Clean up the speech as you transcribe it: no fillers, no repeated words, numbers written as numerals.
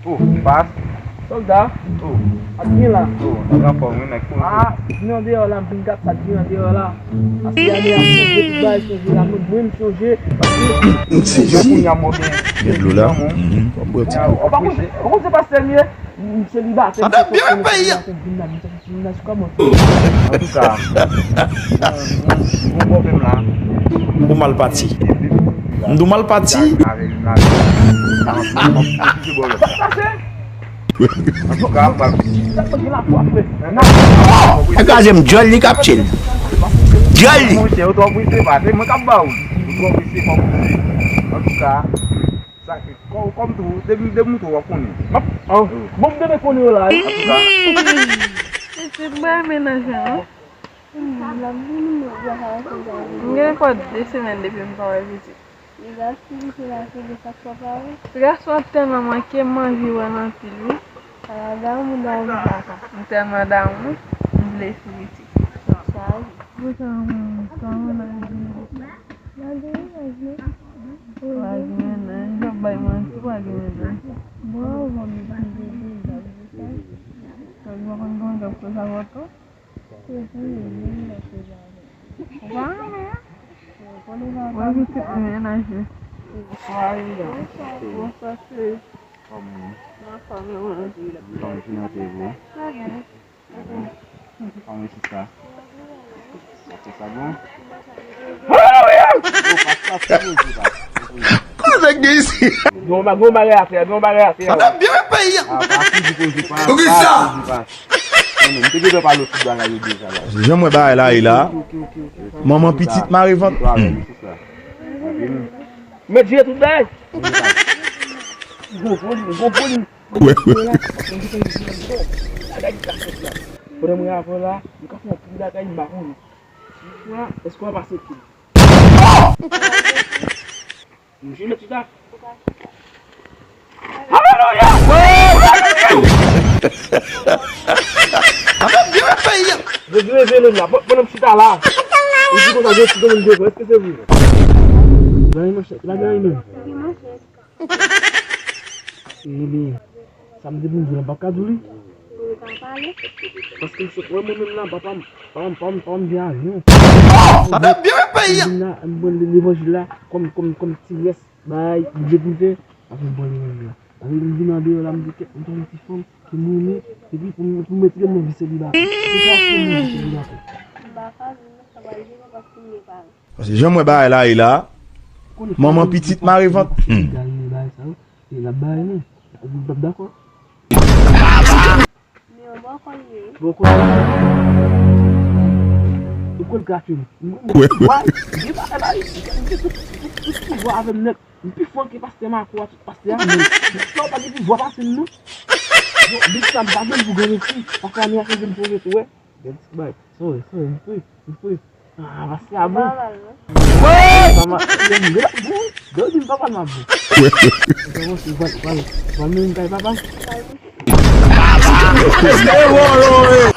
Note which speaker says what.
Speaker 1: Oh, pas.
Speaker 2: Soldat.
Speaker 1: Oh.
Speaker 2: Aqui lá.
Speaker 1: Oh, tá bom, né?
Speaker 2: Ah, não deu lá, brincar tadinho, deu lá. Assim ali a gente vai changer lá, muito changer.
Speaker 1: Sim.
Speaker 3: De l'eau là.
Speaker 2: Comment c'est passé mieux? Célibataire.
Speaker 3: Ah ben bien payé.
Speaker 1: En tout cas, bon problème là.
Speaker 3: Ou mal parti. Nous mal parti.
Speaker 1: En tout cas,
Speaker 3: Agora j'aime jolly captil. Jolly.
Speaker 1: moi eu tô muito bate, mas acabou. Eu tô muito en tout cas, ça comme tout, de muito a fone.
Speaker 2: Oh, bom telefone lá.
Speaker 1: En tout cas,
Speaker 4: C'est pas aménagé, non? Pas des semaines depuis que je vais visiter. Grâce à tellement manqué manger ou en pile. Tellement d'amour, je l'ai visiter.
Speaker 3: Cosa que ici?
Speaker 2: Não vai reater, não vai reater.
Speaker 3: Ah ben bien payé.
Speaker 1: o que ça?
Speaker 3: J'aimerais pas là et là. Maman petite m'arrive.
Speaker 2: Mais dia tudo bem?
Speaker 3: Ouais.
Speaker 2: Por mulher foi lá, nunca foi aqui da cair marrom. Lá, escola passei aqui. Imagina tu dá. Aleluia!
Speaker 3: Ah ben bien payé.
Speaker 2: Je vais ver là, bon me chutar lá. Eu digo que a gente não deu, vai esquecer viu. Lá ganhou. Ini samedi pun jual bakal dulu. Parce que je crois même là, pam bien.
Speaker 3: Ah ben bien payé.
Speaker 2: Là, un bon l'évangile là, comme Tigres, bah, il dégoûté. Avec bon l'évangile là. Avec le dîner là, me dit que on a une petite femme qui mouille et puis pour mettre le nom célibat.
Speaker 3: Parce que j'aimerais pas là et là. Maman petite m'arrive.
Speaker 2: Il la baille. D'accord. Beaucoup. Pourquoi le gratuit?
Speaker 3: Ouais.
Speaker 2: Voir avec net. Plus fort que pasteur ma quoi, pasteur. Non, pas du voir passer nous. Donc, ça me va vous gagner ici. Parce que la fait une projet ouais. Bye. So, il faut. Ah, va c'est à bon. Ouais. Maman, il y a deux d'une papa ma vous.
Speaker 3: Ouais.
Speaker 2: Va même papa.
Speaker 3: Eh, ouais.